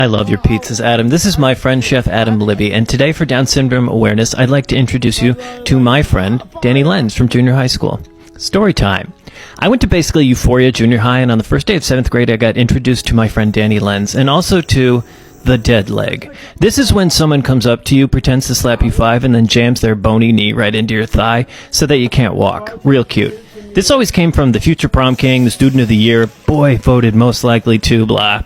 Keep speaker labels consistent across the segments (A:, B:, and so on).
A: I love your pizzas, Adam. This is my friend, Chef Adam Libby, and today for Down Syndrome Awareness, I'd like to introduce you to my friend, Danny Lenz from junior high school. Story time. I went to basically Euphoria Junior High, and on the first day of 7th grade, I got introduced to my friend Danny Lenz, and also to the dead leg. This is when someone comes up to you, pretends to slap you 5, and then jams their bony knee right into your thigh so that you can't walk. Real cute. This always came from the future prom king, the student of the year, boy voted most likely to, blah.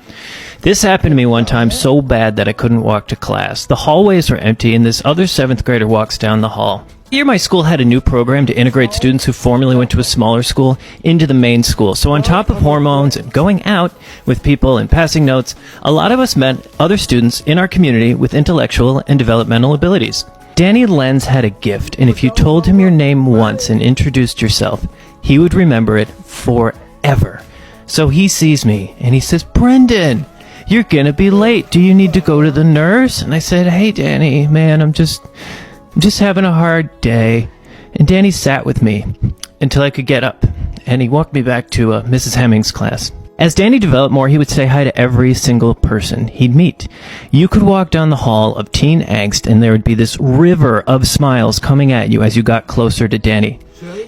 A: This happened to me one time so bad that I couldn't walk to class. The hallways were empty, and this other 7th grader walks down the hall. The year my school had a new program to integrate students who formerly went to a smaller school into the main school. So on top of hormones and going out with people and passing notes, a lot of us met other students in our community with intellectual and developmental abilities. Danny Lenz had a gift, and if you told him your name once and introduced yourself, he would remember it forever. So he sees me, and he says, "Brendan, you're gonna be late. Do you need to go to the nurse?" And I said, "Hey, Danny, man, I'm just having a hard day." And Danny sat with me until I could get up, and he walked me back to Mrs. Hemming's class. As Danny developed more, he would say hi to every single person he'd meet. You could walk down the hall of teen angst, and there would be this river of smiles coming at you as you got closer to Danny.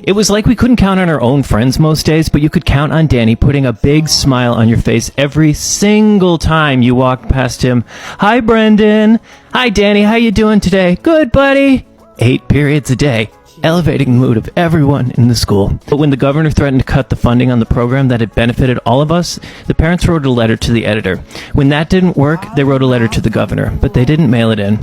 A: It was like we couldn't count on our own friends most days, but you could count on Danny putting a big smile on your face every single time you walked past him. "Hi, Brendan. Hi, Danny. How you doing today?" "Good, buddy." 8 periods a day, elevating the mood of everyone in the school. But when the governor threatened to cut the funding on the program that had benefited all of us, the parents wrote a letter to the editor. When that didn't work, they wrote a letter to the governor, but they didn't mail it in.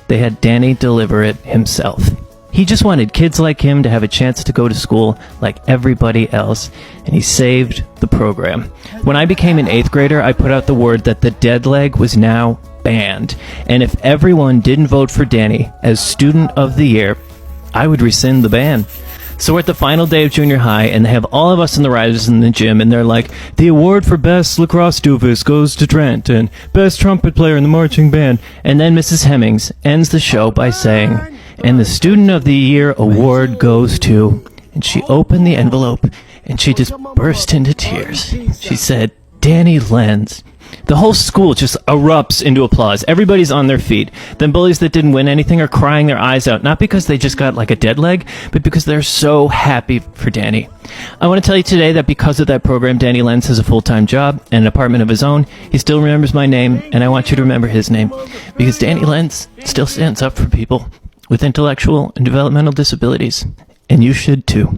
A: They had Danny deliver it himself. He just wanted kids like him to have a chance to go to school like everybody else, and he saved the program. When I became an 8th grader, I put out the word that the dead leg was now banned, and if everyone didn't vote for Danny as Student of the Year, I would rescind the ban. So we're at the final day of junior high, and they have all of us in the risers in the gym, and they're like, "The award for best lacrosse doofus goes to Trent, and best trumpet player in the marching band." And then Mrs. Hemmings ends the show by saying, "And the Student of the Year award goes to," and she opened the envelope, and she just burst into tears. She said, "Danny Lenz." The whole school just erupts into applause. Everybody's on their feet. Then bullies that didn't win anything are crying their eyes out, not because they just got like a dead leg, but because they're so happy for Danny. I want to tell you today that because of that program, Danny Lenz has a full-time job and an apartment of his own. He still remembers my name, and I want you to remember his name, because Danny Lenz still stands up for people with intellectual and developmental disabilities, and you should too.